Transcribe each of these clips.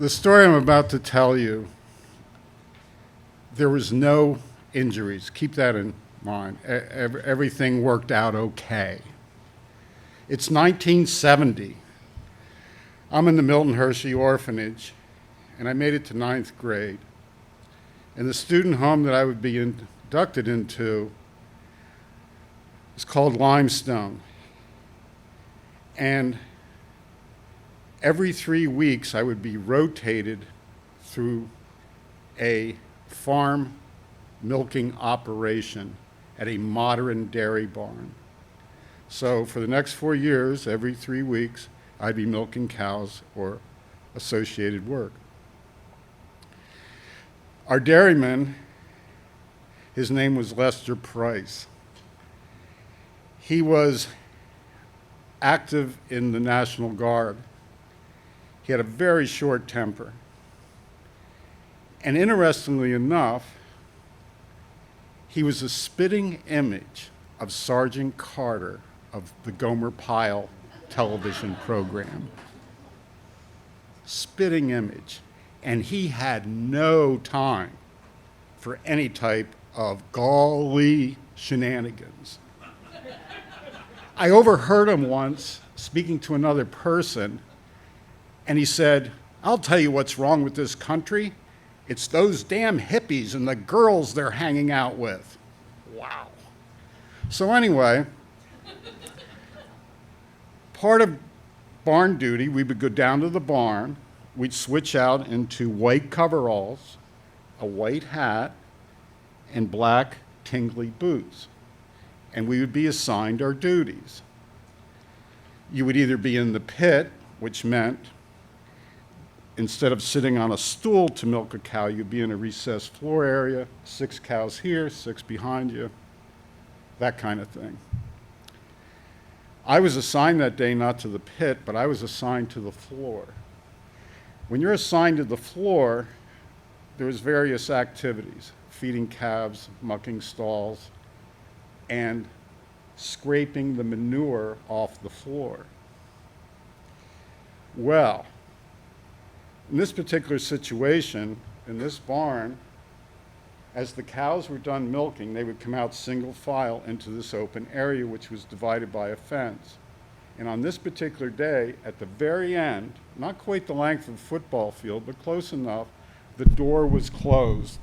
The story I'm about to tell you, there was no injuries. Keep that in mind. Everything worked out okay. It's 1970. I'm in the Milton Hershey Orphanage, and I made it to ninth grade. And the student home that I would be inducted into is called Limestone. And every 3 weeks, I would be rotated through a farm milking operation at a modern dairy barn. So for the next 4 years, every 3 weeks, I'd be milking cows or associated work. Our dairyman, his name was Lester Price. He was active in the National Guard. He had a very short temper. And interestingly enough, he was a spitting image of Sergeant Carter of the Gomer Pyle television program. Spitting image. And he had no time for any type of golly shenanigans. I overheard him once speaking to another person, and he said, "I'll tell you what's wrong with this country. It's those damn hippies and the girls they're hanging out with." Wow. So anyway, part of barn duty, we would go down to the barn. We'd switch out into white coveralls, a white hat, and black tingly boots. And we would be assigned our duties. You would either be in the pit, which meant instead of sitting on a stool to milk a cow, you'd be in a recessed floor area, 6 cows here, 6 behind you, that kind of thing. I was assigned that day not to the pit, but I was assigned to the floor. When you're assigned to the floor, there's various activities: feeding calves, mucking stalls, and scraping the manure off the floor. Well, in this particular situation, in this barn, as the cows were done milking, they would come out single file into this open area, which was divided by a fence. And on this particular day, at the very end, not quite the length of the football field, but close enough, the door was closed.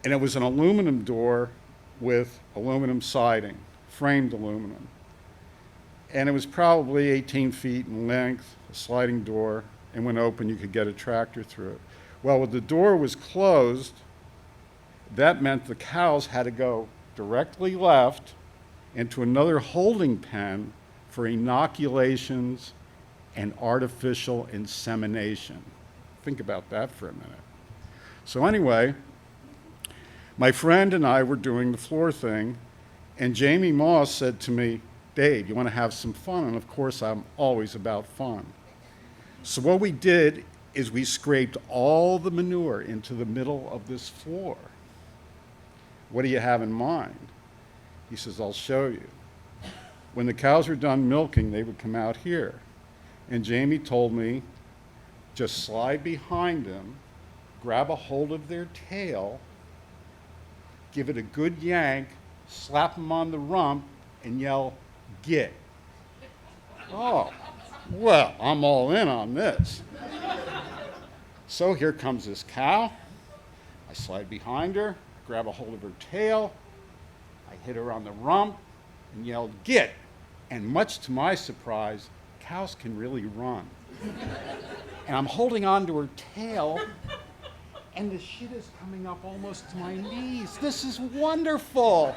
And it was an aluminum door with aluminum siding, framed aluminum. And it was probably 18 feet in length, a sliding door, and when open, you could get a tractor through it. Well, when the door was closed, that meant the cows had to go directly left into another holding pen for inoculations and artificial insemination. Think about that for a minute. So anyway, my friend and I were doing the floor thing, and Jamie Moss said to me, "Dave, you want to have some fun?" And of course, I'm always about fun. So what we did is we scraped all the manure into the middle of this floor. "What do you have in mind?" He says, "I'll show you." When the cows were done milking, they would come out here. And Jamie told me, just slide behind them, grab a hold of their tail, give it a good yank, slap them on the rump, and yell, "Get." Oh, well, I'm all in on this. So here comes this cow. I slide behind her, grab a hold of her tail, I hit her on the rump and yelled, "Get." And much to my surprise, cows can really run. And I'm holding on to her tail, and the shit is coming up almost to my knees. This is wonderful.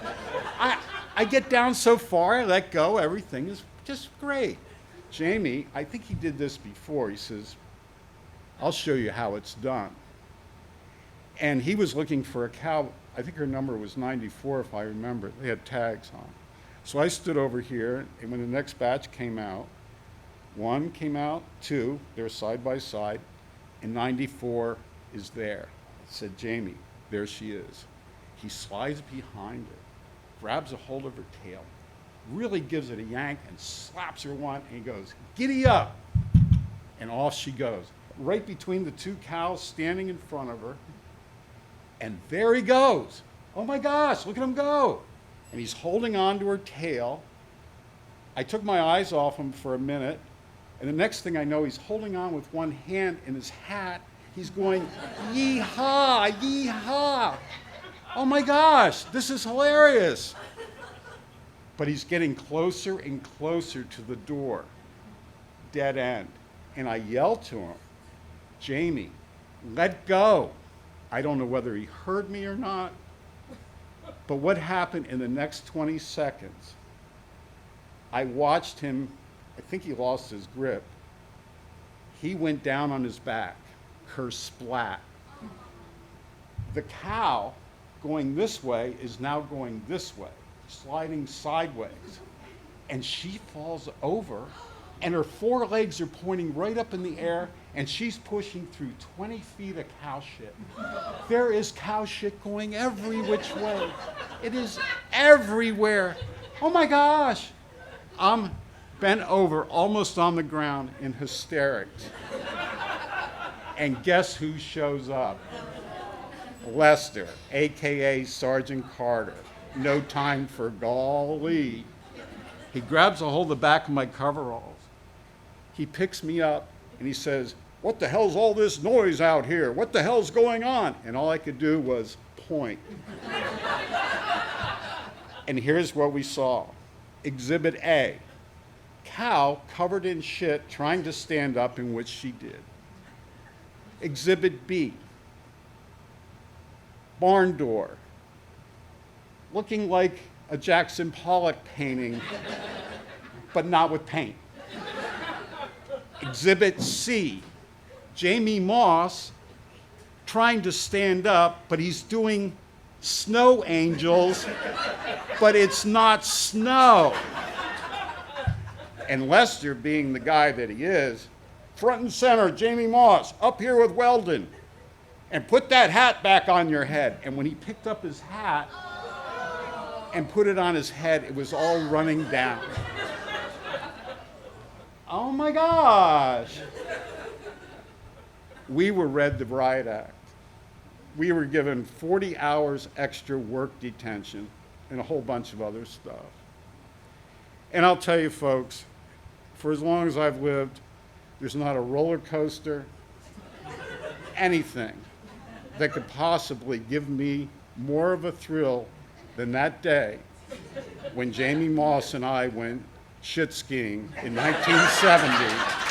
I get down so far, I let go, everything is just great. Jamie, I think he did this before, he says, "I'll show you how it's done." And he was looking for a cow. I think her number was 94, if I remember. They had tags on. So I stood over here, and when the next batch came out, 1 came out, 2, they're side by side, and 94 is there. I said, "Jamie, there she is." He slides behind her, grabs a hold of her tail, really gives it a yank and slaps her one, and he goes, "Giddy up." and off she goes, right between the two cows standing in front of her. And there he goes. Oh my gosh, look at him go. And he's holding on to her tail. I took my eyes off him for a minute, and the next thing I know, he's holding on with one hand in his hat. He's going, yee-haw, yee-haw. Oh my gosh, this is hilarious. But he's getting closer and closer to the door. Dead end. And I yell to him, Jamie, let go. I don't know whether he heard me or not, but what happened in the next 20 seconds, I watched him, I think he lost his grip. He went down on his back, kersplat. The cow going this way is now going this way, sliding sideways. And she falls over, and her forelegs are pointing right up in the air, and she's pushing through 20 feet of cow shit. There is cow shit going every which way. It is everywhere. Oh my gosh. I'm bent over, almost on the ground in hysterics. And guess who shows up? Lester, AKA Sergeant Carter. No time for golly. He grabs a hold of the back of my coveralls. He picks me up and he says, what the hell's all this noise out here? What the hell's going on? And all I could do was point. And here's what we saw. Exhibit A, cow covered in shit trying to stand up, in which she did. Exhibit B, barn door, looking like a Jackson Pollock painting, but not with paint. Exhibit C, Jamie Moss trying to stand up, but he's doing snow angels, but it's not snow. And Lester, being the guy that he is, front and center, Jamie Moss, up here with Welden, and put that hat back on your head. And when he picked up his hat and put it on his head, it was all running down. Oh my gosh. We were read the riot act. We were given 40 hours extra work detention and a whole bunch of other stuff. And I'll tell you folks, for as long as I've lived, there's not a roller coaster, anything that could possibly give me more of a thrill than that day when Jamie Moss and I went shit skiing in 1970